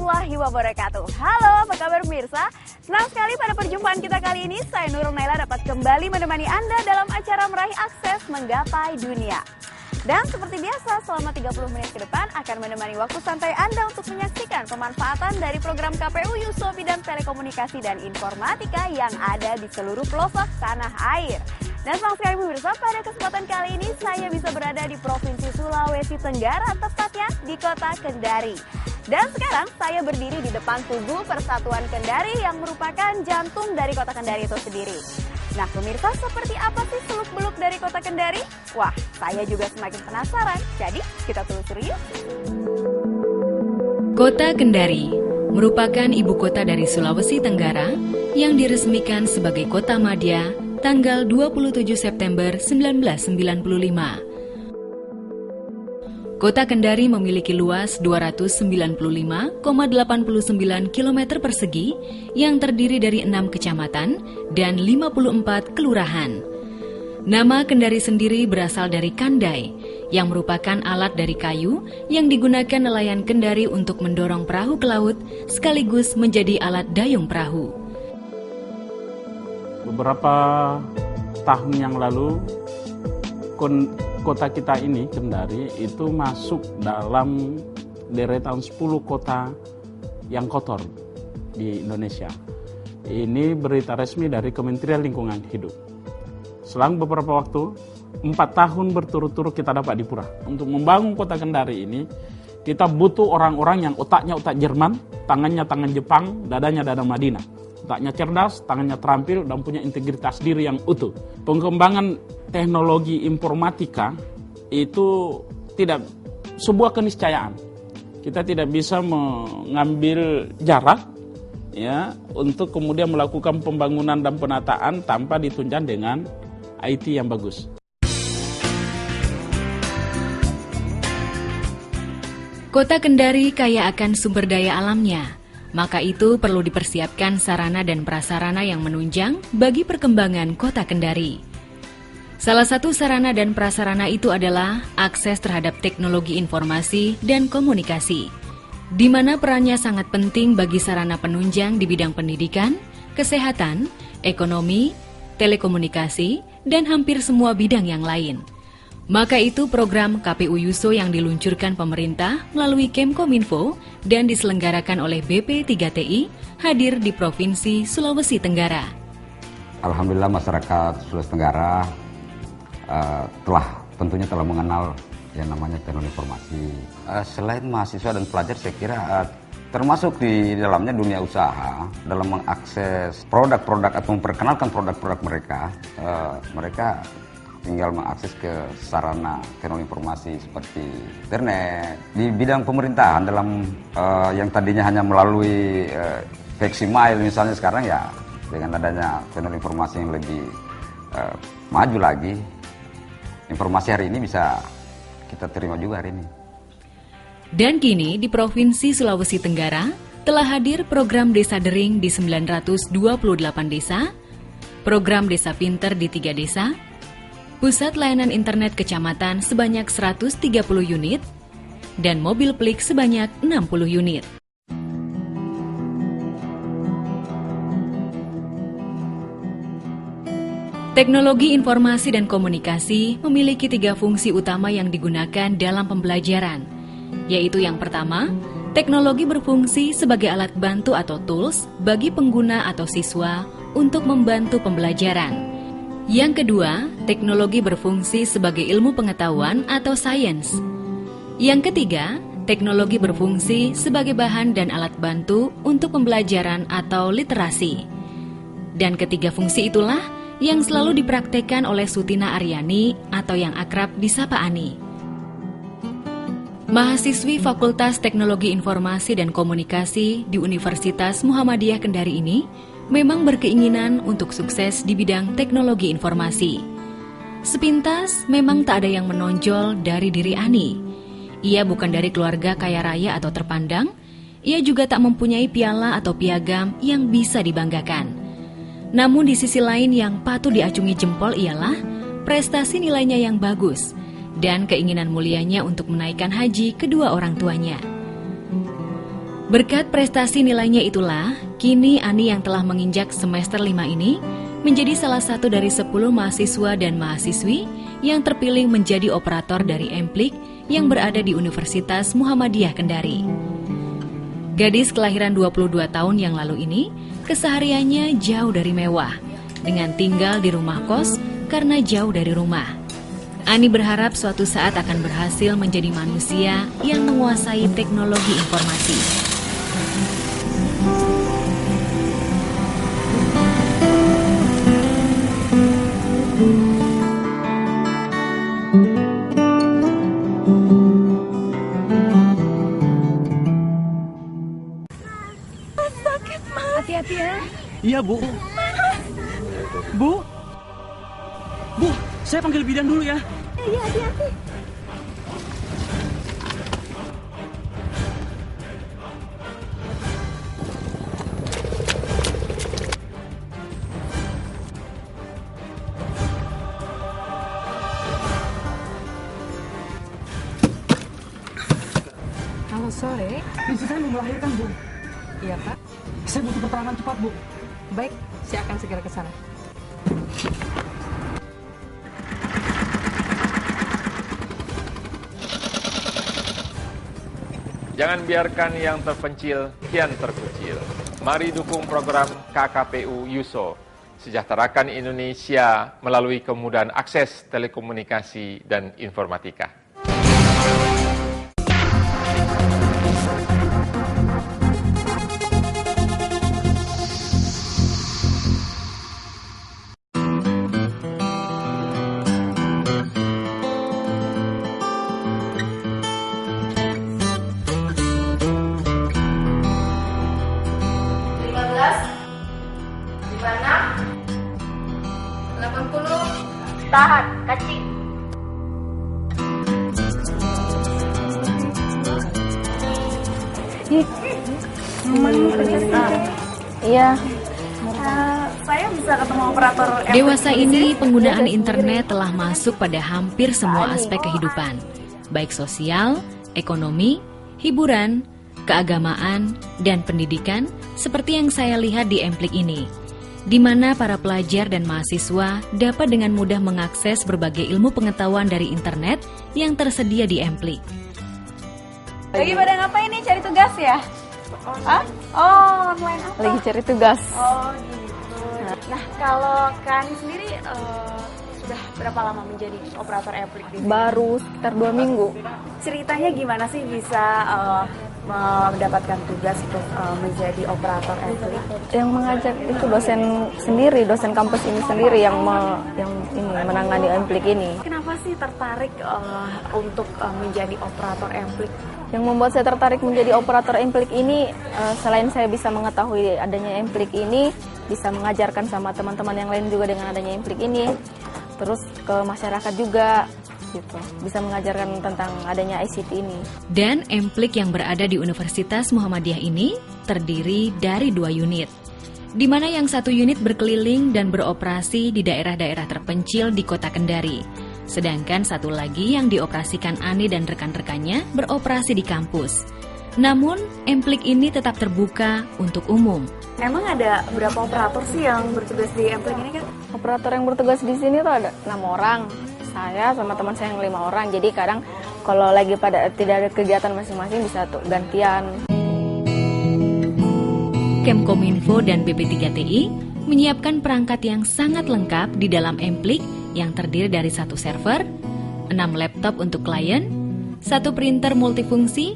warahmatullahi wabarakatuh. Halo, apa kabar pemirsa? Senang sekali pada perjumpaan kita kali ini, saya Nurul Naila dapat kembali menemani Anda dalam acara meraih akses menggapai dunia. Dan seperti biasa, selama 30 menit ke depan akan menemani waktu santai Anda untuk menyaksikan pemanfaatan dari program KPU Yuso bidang telekomunikasi dan informatika yang ada di seluruh pelosok tanah air. Dan senang sekali pemirsa, pada kesempatan kali ini saya bisa berada di Provinsi Sulawesi Tenggara, tepatnya di Kota Kendari. Dan sekarang saya berdiri di depan Tugu Persatuan Kendari yang merupakan jantung dari Kota Kendari itu sendiri. Nah pemirsa, seperti apa sih seluk-beluk dari Kota Kendari? Wah, saya juga semakin penasaran, jadi kita telusuri yuk. Kota Kendari merupakan ibu kota dari Sulawesi Tenggara yang diresmikan sebagai kota madya tanggal 27 September 1995. Kota Kendari memiliki luas 295,89 km persegi yang terdiri dari 6 kecamatan dan 54 kelurahan. Nama Kendari sendiri berasal dari kandai, yang merupakan alat dari kayu yang digunakan nelayan Kendari untuk mendorong perahu ke laut sekaligus menjadi alat dayung perahu. Beberapa tahun yang lalu, kota kita ini, Kendari, itu masuk dalam deretan 10 kota yang kotor di Indonesia. Ini berita resmi dari Kementerian Lingkungan Hidup. Selang beberapa waktu, 4 tahun berturut-turut kita dapat dipurah. Untuk membangun kota Kendari ini, kita butuh orang-orang yang otaknya otak Jerman, tangannya tangan Jepang, dadanya dada Madinah. Otaknya cerdas, tangannya terampil, dan punya integritas diri yang utuh. Pengembangan teknologi informatika itu tidak sebuah keniscayaan. Kita tidak bisa mengambil jarak ya untuk kemudian melakukan pembangunan dan penataan tanpa ditunjang dengan IT yang bagus. Kota Kendari kaya akan sumber daya alamnya. Maka itu perlu dipersiapkan sarana dan prasarana yang menunjang bagi perkembangan Kota Kendari. Salah satu sarana dan prasarana itu adalah akses terhadap teknologi informasi dan komunikasi, di mana perannya sangat penting bagi sarana penunjang di bidang pendidikan, kesehatan, ekonomi, telekomunikasi, dan hampir semua bidang yang lain. Maka itu program KPU Yuso yang diluncurkan pemerintah melalui Kemkominfo dan diselenggarakan oleh BP3TI hadir di Provinsi Sulawesi Tenggara. Alhamdulillah masyarakat Sulawesi Tenggara tentunya telah mengenal yang namanya teknologi informasi. Selain mahasiswa dan pelajar, saya kira termasuk di dalamnya dunia usaha dalam mengakses produk-produk atau memperkenalkan produk-produk mereka, mereka tinggal mengakses ke sarana teknologi informasi seperti internet. Di bidang pemerintahan dalam yang tadinya hanya melalui fax email misalnya, sekarang ya dengan adanya teknologi informasi yang lebih maju lagi, informasi hari ini bisa kita terima juga hari ini. Dan kini di Provinsi Sulawesi Tenggara telah hadir program Desa Dering di 928 desa, program Desa Pinter di 3 desa, pusat layanan internet kecamatan sebanyak 130 unit, dan mobil plik sebanyak 60 unit. Teknologi informasi dan komunikasi memiliki 3 fungsi utama yang digunakan dalam pembelajaran, yaitu yang pertama, teknologi berfungsi sebagai alat bantu atau tools bagi pengguna atau siswa untuk membantu pembelajaran. Yang kedua, teknologi berfungsi sebagai ilmu pengetahuan atau sains. Yang ketiga, teknologi berfungsi sebagai bahan dan alat bantu untuk pembelajaran atau literasi. Dan ketiga fungsi itulah yang selalu dipraktekkan oleh Sutina Aryani atau yang akrab disapa Ani. Mahasiswi Fakultas Teknologi Informasi dan Komunikasi di Universitas Muhammadiyah Kendari ini memang berkeinginan untuk sukses di bidang teknologi informasi. Sepintas memang tak ada yang menonjol dari diri Ani. Ia bukan dari keluarga kaya raya atau terpandang, ia juga tak mempunyai piala atau piagam yang bisa dibanggakan. Namun di sisi lain yang patut diacungi jempol ialah prestasi nilainya yang bagus dan keinginan mulianya untuk menaikkan haji kedua orang tuanya. Berkat prestasi nilainya itulah, kini Ani yang telah menginjak semester 5 ini menjadi salah satu dari 10 mahasiswa dan mahasiswi yang terpilih menjadi operator dari Emplik yang berada di Universitas Muhammadiyah Kendari. Gadis kelahiran 22 tahun yang lalu ini, kesehariannya jauh dari mewah, dengan tinggal di rumah kos karena jauh dari rumah. Ani berharap suatu saat akan berhasil menjadi manusia yang menguasai teknologi informasi. Hati-hati ya. Iya, Bu. Bu? Bu, saya panggil bidan dulu ya. Iya, hati-hati. Halo, sore. Istri saya mau melahirkan, Bu. Iya, Pak. Saya butuh keterangan cepat, Bu. Baik, saya akan segera ke sana. Jangan biarkan yang terpencil kian terkucil. Mari dukung program KKPU Yuso. Sejahterakan Indonesia melalui kemudahan akses telekomunikasi dan informatika. Tahan, kacing. Iya. Saya bisa ketemu operator. Dewasa ini penggunaan internet telah masuk pada hampir semua aspek kehidupan, baik sosial, ekonomi, hiburan, keagamaan, dan pendidikan, seperti yang saya lihat di Emplik ini, di mana para pelajar dan mahasiswa dapat dengan mudah mengakses berbagai ilmu pengetahuan dari internet yang tersedia di Emplik. Lagi pada ngapain nih, cari tugas ya? Hah? Oh, online apa? Lagi cari tugas. Oh, gitu. Nah, kalau Kani sendiri sudah berapa lama menjadi operator Emplik di sini? Baru sekitar 2 minggu. Ceritanya gimana sih bisa mendapatkan tugas untuk menjadi operator Emplik? Yang mengajak itu dosen sendiri, dosen kampus ini sendiri yang menangani Emplik ini. Kenapa sih tertarik untuk menjadi operator Emplik? Yang membuat saya tertarik menjadi operator Emplik ini, selain saya bisa mengetahui adanya Emplik ini, bisa mengajarkan sama teman-teman yang lain juga dengan adanya Emplik ini, terus ke masyarakat juga, gitu. Bisa mengajarkan tentang adanya ICT ini. Dan Emplik yang berada di Universitas Muhammadiyah ini terdiri dari 2 unit, di mana yang satu unit berkeliling dan beroperasi di daerah-daerah terpencil di Kota Kendari. Sedangkan satu lagi yang dioperasikan Ani dan rekan-rekannya beroperasi di kampus. Namun, Emplik ini tetap terbuka untuk umum. Emang ada berapa operator sih yang bertugas di Emplik ini kan? Operator yang bertugas di sini tuh ada 6 orang. Saya sama teman saya yang 5 orang. Jadi kadang kalau lagi pada tidak ada kegiatan masing-masing bisa tuh gantian. Kemkominfo dan BP3TI menyiapkan perangkat yang sangat lengkap di dalam Emplik yang terdiri dari 1 server, 6 laptop untuk klien, 1 printer multifungsi,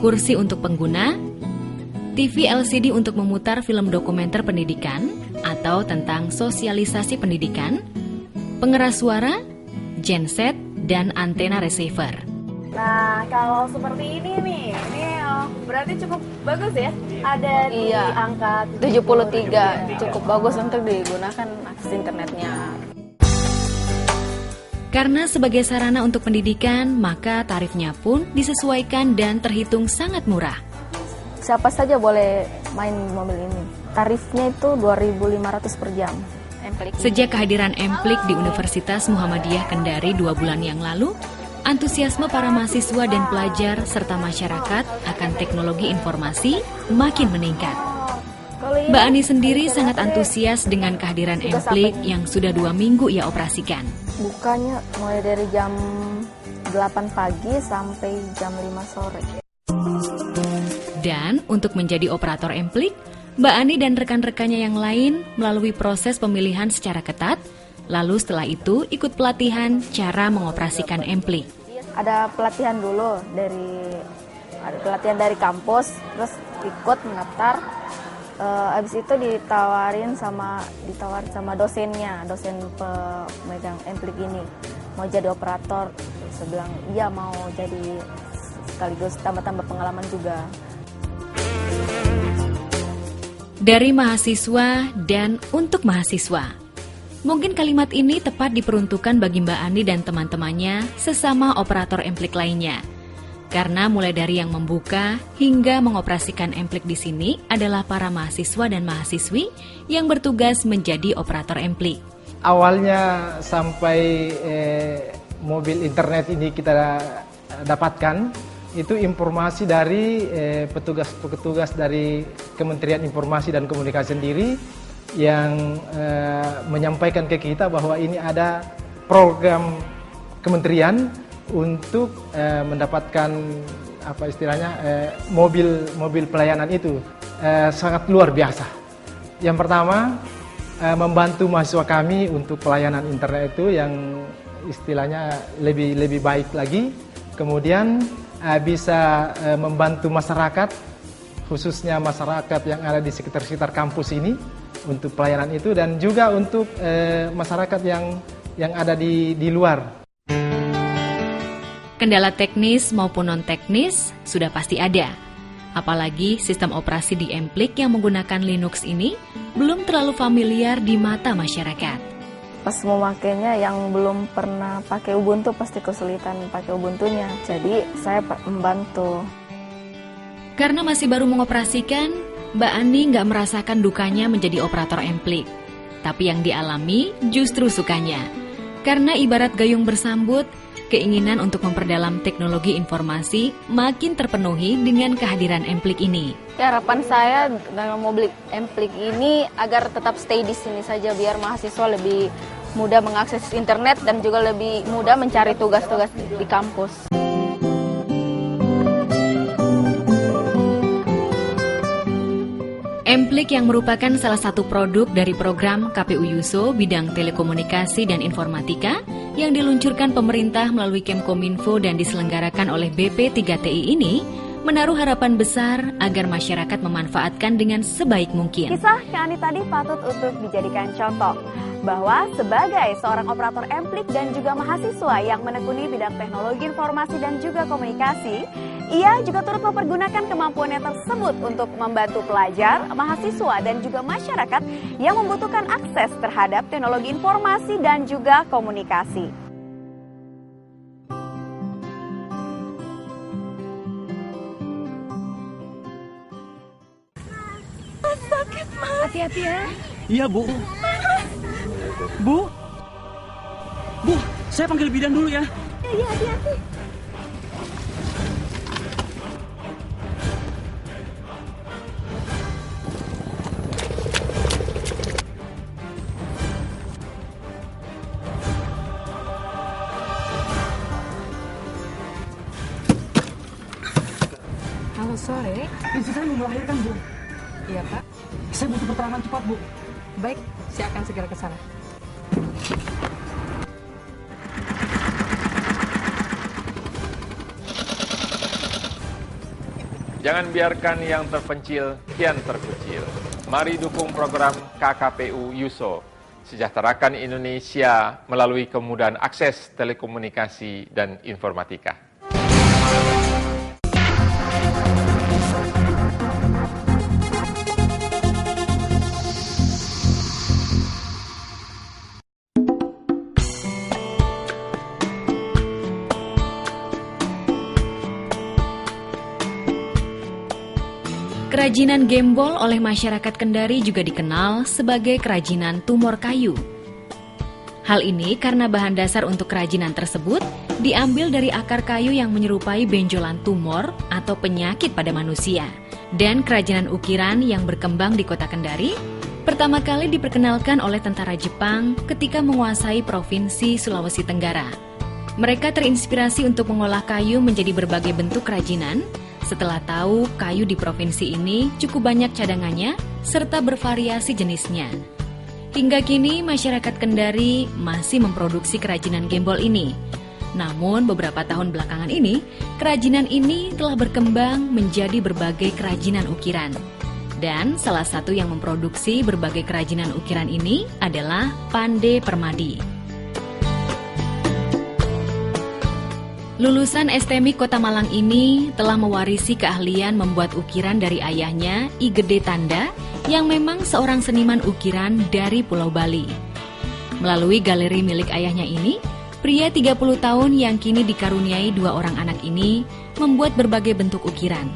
kursi untuk pengguna, TV LCD untuk memutar film dokumenter pendidikan atau tentang sosialisasi pendidikan, pengeras suara, genset, dan antena receiver. Nah, kalau seperti ini nih, ini berarti cukup bagus ya? Ada di angka 73, cukup bagus untuk digunakan akses internetnya. Karena sebagai sarana untuk pendidikan, maka tarifnya pun disesuaikan dan terhitung sangat murah. Siapa saja boleh main mobil ini. Tarifnya itu 2.500 per jam. Sejak kehadiran Emplik di Universitas Muhammadiyah Kendari 2 bulan yang lalu, Antusiasme para mahasiswa dan pelajar serta masyarakat akan teknologi informasi makin meningkat. Mbak Ani sendiri sangat antusias dengan kehadiran Emplik yang sudah 2 minggu ia operasikan. Bukanya mulai dari jam 8 pagi sampai jam 5 sore. Dan untuk menjadi operator Emplik, Mbak Ani dan rekan-rekannya yang lain melalui proses pemilihan secara ketat, lalu setelah itu ikut pelatihan cara mengoperasikan Emplik. Ada pelatihan dulu dari kampus, terus ikut mendaftar. Abis itu ditawarin sama dosen pemegang Emplik ini mau jadi operator. Saya bilang iya mau jadi, sekaligus tambah-tambah pengalaman juga. Dari mahasiswa dan untuk mahasiswa. Mungkin kalimat ini tepat diperuntukkan bagi Mbak Ani dan teman-temannya sesama operator Emplik lainnya. Karena mulai dari yang membuka hingga mengoperasikan Emplik di sini adalah para mahasiswa dan mahasiswi yang bertugas menjadi operator Emplik. Awalnya sampai mobil internet ini kita dapatkan, itu informasi dari petugas-petugas dari Kementerian Informasi dan Komunikasi sendiri yang menyampaikan ke kita bahwa ini ada program kementerian untuk mendapatkan mobil pelayanan itu. Sangat luar biasa. Yang pertama, membantu mahasiswa kami untuk pelayanan internet itu yang istilahnya lebih baik lagi. Kemudian bisa membantu masyarakat, khususnya masyarakat yang ada di sekitar kampus ini untuk pelayanan itu, dan juga untuk masyarakat yang ada di luar. Kendala teknis maupun non-teknis sudah pasti ada. Apalagi sistem operasi di Emplik yang menggunakan Linux ini belum terlalu familiar di mata masyarakat. Pas memakainya yang belum pernah pakai Ubuntu pasti kesulitan pakai Ubuntunya. Jadi saya membantu. Karena masih baru mengoperasikan, Mbak Ani nggak merasakan dukanya menjadi operator Emplik. Tapi yang dialami justru sukanya. Karena ibarat gayung bersambut, keinginan untuk memperdalam teknologi informasi makin terpenuhi dengan kehadiran Emplik ini. Harapan saya dengan mobil Emplik ini agar tetap stay di sini saja, biar mahasiswa lebih mudah mengakses internet dan juga lebih mudah mencari tugas-tugas di kampus. Emplik yang merupakan salah satu produk dari program KPU Yuso bidang telekomunikasi dan informatika yang diluncurkan pemerintah melalui Kemkominfo dan diselenggarakan oleh BP3TI ini menaruh harapan besar agar masyarakat memanfaatkan dengan sebaik mungkin. Kisah Kak Ani tadi patut untuk dijadikan contoh bahwa sebagai seorang operator Emplik dan juga mahasiswa yang menekuni bidang teknologi informasi dan juga komunikasi, ia juga turut mempergunakan kemampuannya tersebut untuk membantu pelajar, mahasiswa dan juga masyarakat yang membutuhkan akses terhadap teknologi informasi dan juga komunikasi. Hati-hati ya. Iya, Bu. Bu, saya panggil bidan dulu ya. Iya, hati-hati. Halo, sore. Istri saya mau melahirkan, Bu. Iya, Pak. Saya butuh pertolongan cepat, Bu. Baik, saya akan segera ke sana. Jangan biarkan yang terpencil kian terkucil. Mari dukung program KKPU Yuso. Sejahterakan Indonesia melalui kemudahan akses telekomunikasi dan informatika. Kerajinan gembol oleh masyarakat Kendari juga dikenal sebagai kerajinan tumor kayu. Hal ini karena bahan dasar untuk kerajinan tersebut diambil dari akar kayu yang menyerupai benjolan tumor atau penyakit pada manusia. Dan kerajinan ukiran yang berkembang di kota Kendari pertama kali diperkenalkan oleh tentara Jepang ketika menguasai Provinsi Sulawesi Tenggara. Mereka terinspirasi untuk mengolah kayu menjadi berbagai bentuk kerajinan setelah tahu kayu di provinsi ini cukup banyak cadangannya serta bervariasi jenisnya. Hingga kini masyarakat Kendari masih memproduksi kerajinan gembol ini. Namun beberapa tahun belakangan ini, kerajinan ini telah berkembang menjadi berbagai kerajinan ukiran. Dan salah satu yang memproduksi berbagai kerajinan ukiran ini adalah Pande Permadi. Lulusan STMI Kota Malang ini telah mewarisi keahlian membuat ukiran dari ayahnya, I Gede Tanda, yang memang seorang seniman ukiran dari Pulau Bali. Melalui galeri milik ayahnya ini, pria 30 tahun yang kini dikaruniai 2 orang anak ini membuat berbagai bentuk ukiran,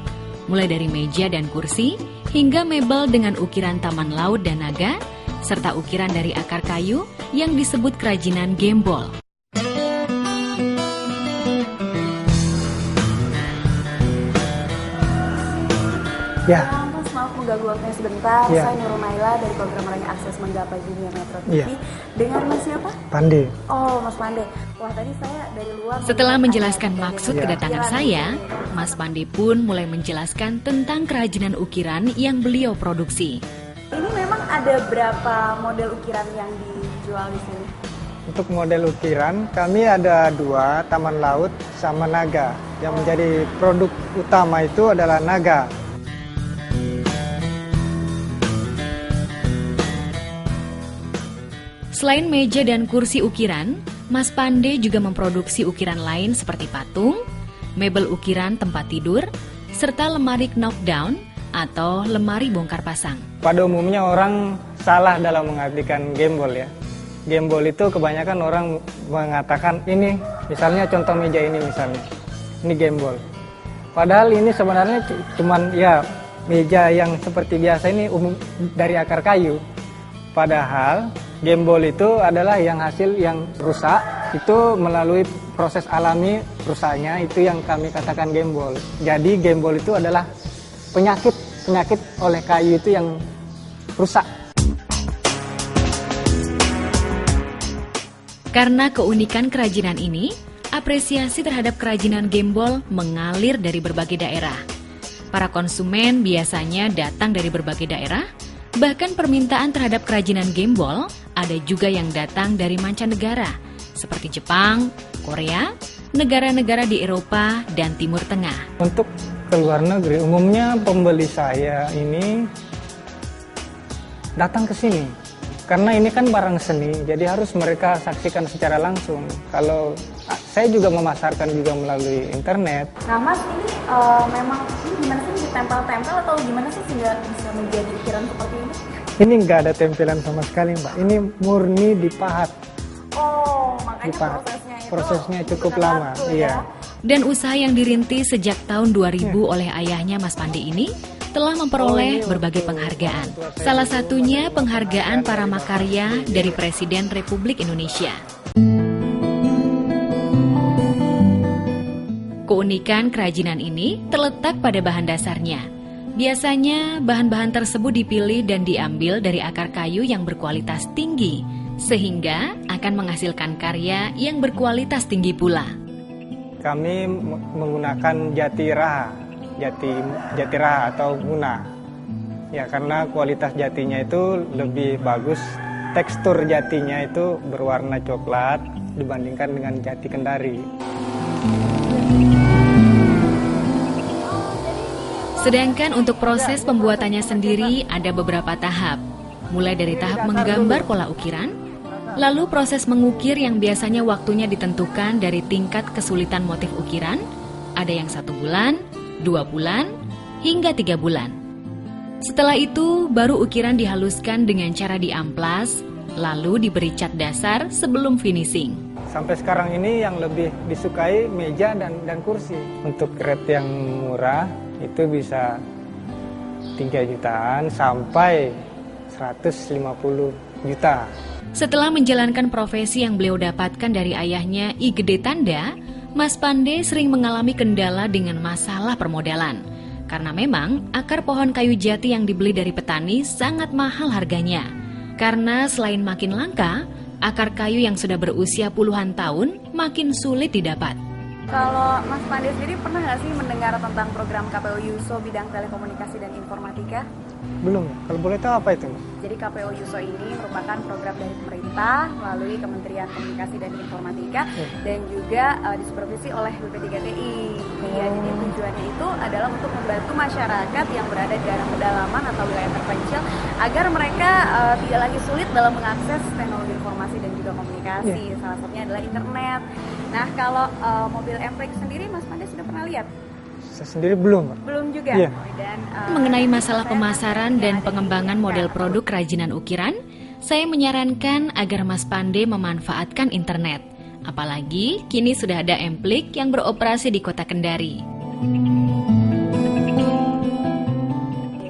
mulai dari meja dan kursi, hingga mebel dengan ukiran taman laut dan naga, serta ukiran dari akar kayu yang disebut kerajinan gembol. Ya. Mas, maaf mengganggu waktunya sebentar. Ya. Saya Nurul Naila dari program Meraih Akses Menggapai Dunia Metro TV. Ya. Dengan Mas siapa? Pande. Oh, Mas Pande. Wah, tadi saya dari luar. Setelah menjelaskan maksud Ya. kedatangan saya, Mas Pande pun mulai menjelaskan tentang kerajinan ukiran yang beliau produksi. Ini memang ada berapa model ukiran yang dijual di sini? Untuk model ukiran, kami ada 2, taman laut sama naga. Yang menjadi produk utama itu adalah naga. Selain meja dan kursi ukiran, Mas Pande juga memproduksi ukiran lain seperti patung, mebel ukiran tempat tidur, serta lemari knockdown atau lemari bongkar pasang. Pada umumnya orang salah dalam mengartikan gembol ya. Gembol itu kebanyakan orang mengatakan ini, misalnya contoh meja ini misalnya, ini gembol. Padahal ini sebenarnya cuman ya meja yang seperti biasa ini umum dari akar kayu. Padahal gembol itu adalah yang hasil yang rusak, itu melalui proses alami rusaknya, itu yang kami katakan gembol. Jadi gembol itu adalah penyakit oleh kayu itu yang rusak. Karena keunikan kerajinan ini, apresiasi terhadap kerajinan gembol mengalir dari berbagai daerah. Para konsumen biasanya datang dari berbagai daerah. Bahkan permintaan terhadap kerajinan gembol ada juga yang datang dari mancanegara, seperti Jepang, Korea, negara-negara di Eropa, dan Timur Tengah. Untuk ke luar negeri, umumnya pembeli saya ini datang ke sini. Karena ini kan barang seni, jadi harus mereka saksikan secara langsung. Kalau saya juga memasarkan juga melalui internet. Nah Mas, ini memang ini gimana sih ditempel-tempel atau gimana sih sehingga bisa menjadi ukiran seperti ini? Ini nggak ada tempelan sama sekali Mbak, ini murni dipahat. Oh, makanya Dipahat. Prosesnya cukup bukan lama, waktu, iya. ya? Dan usaha yang dirintis sejak tahun 2000 oleh ayahnya Mas Pande ini telah memperoleh berbagai penghargaan. Salah satunya penghargaan para makarya dari Presiden Republik Indonesia. Keunikan kerajinan ini terletak pada bahan dasarnya. Biasanya bahan-bahan tersebut dipilih dan diambil dari akar kayu yang berkualitas tinggi, sehingga akan menghasilkan karya yang berkualitas tinggi pula. Kami menggunakan jati raha atau muna. Ya, karena kualitas jatinya itu lebih bagus, tekstur jatinya itu berwarna coklat dibandingkan dengan jati Kendari. Sedangkan untuk proses pembuatannya sendiri ada beberapa tahap, mulai dari tahap menggambar pola ukiran, lalu proses mengukir yang biasanya waktunya ditentukan dari tingkat kesulitan motif ukiran, ada yang 1 bulan, 2 bulan, hingga 3 bulan. Setelah itu, baru ukiran dihaluskan dengan cara diamplas, lalu diberi cat dasar sebelum finishing. Sampai sekarang ini yang lebih disukai meja dan kursi. Untuk rate yang murah, itu bisa 3 jutaan sampai 150 juta. Setelah menjalankan profesi yang beliau dapatkan dari ayahnya I Gede Tanda, Mas Pande sering mengalami kendala dengan masalah permodalan. Karena memang akar pohon kayu jati yang dibeli dari petani sangat mahal harganya. Karena selain makin langka, akar kayu yang sudah berusia puluhan tahun makin sulit didapat. Kalau Mas Pande sendiri pernah nggak sih mendengar tentang program KPU Yuso bidang telekomunikasi dan informatika? Belum. Kalau boleh tahu apa itu? Jadi KPU Yuso ini merupakan program dari pemerintah melalui Kementerian Komunikasi dan Informatika dan juga disupervisi oleh BP3TI. Ya, jadi tujuannya itu adalah untuk membantu masyarakat yang berada di daerah pedalaman atau wilayah terpencil agar mereka tidak lagi sulit dalam mengakses teknologi informasi dan juga komunikasi. Salah satunya adalah internet. Nah, kalau mobil M-Plek sendiri Mas Pande sudah pernah lihat? Saya sendiri belum. Belum juga. Dan, mengenai masalah pemasaran dan pengembangan model produk kerajinan ukiran, saya menyarankan agar Mas Pande memanfaatkan internet. Apalagi kini sudah ada M-Plek yang beroperasi di Kota Kendari.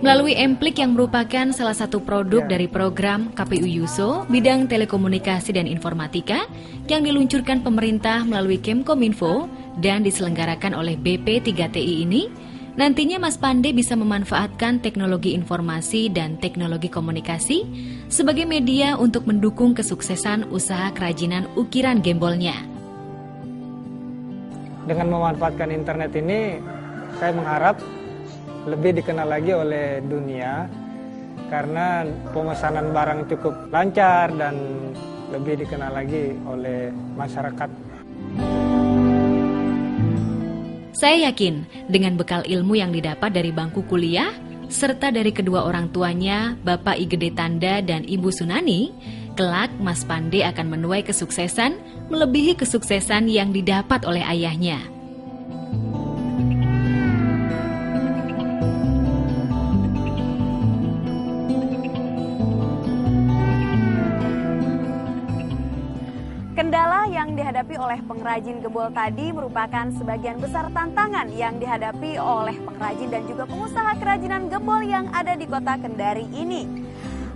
Melalui M-Plek yang merupakan salah satu produk dari program KPU Yuso bidang telekomunikasi dan informatika yang diluncurkan pemerintah melalui Kemkominfo dan diselenggarakan oleh BP3TI ini, nantinya Mas Pande bisa memanfaatkan teknologi informasi dan teknologi komunikasi sebagai media untuk mendukung kesuksesan usaha kerajinan ukiran gembolnya. Dengan memanfaatkan internet ini, saya mengharap lebih dikenal lagi oleh dunia karena pemesanan barang cukup lancar dan lebih dikenal lagi oleh masyarakat. Saya yakin dengan bekal ilmu yang didapat dari bangku kuliah serta dari kedua orang tuanya, Bapak I Gede Tanda dan Ibu Sunani, kelak Mas Pande akan menuai kesuksesan melebihi kesuksesan yang didapat oleh ayahnya. Kendala yang dihadapi oleh pengrajin gembol tadi merupakan sebagian besar tantangan yang dihadapi oleh pengrajin dan juga pengusaha kerajinan gembol yang ada di Kota Kendari ini.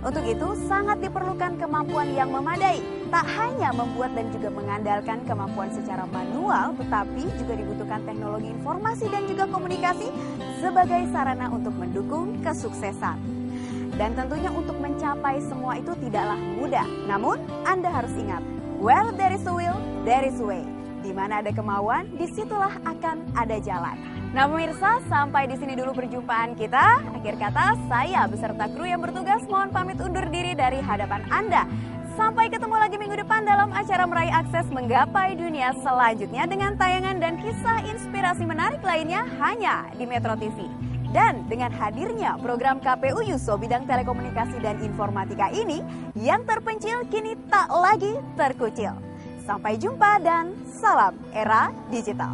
Untuk itu sangat diperlukan kemampuan yang memadai, tak hanya membuat dan juga mengandalkan kemampuan secara manual, tetapi juga dibutuhkan teknologi informasi dan juga komunikasi sebagai sarana untuk mendukung kesuksesan. Dan tentunya untuk mencapai semua itu tidaklah mudah, namun Anda harus ingat, where there is a will, there is a way. Di mana ada kemauan, disitulah akan ada jalan. Nah pemirsa, sampai di sini dulu perjumpaan kita. Akhir kata, saya beserta kru yang bertugas mohon pamit undur diri dari hadapan Anda. Sampai ketemu lagi minggu depan dalam acara Meraih Akses Menggapai Dunia selanjutnya dengan tayangan dan kisah inspirasi menarik lainnya hanya di Metro TV. Dan dengan hadirnya program KPU Yuso bidang telekomunikasi dan informatika ini, yang terpencil kini tak lagi terkucil. Sampai jumpa dan salam era digital.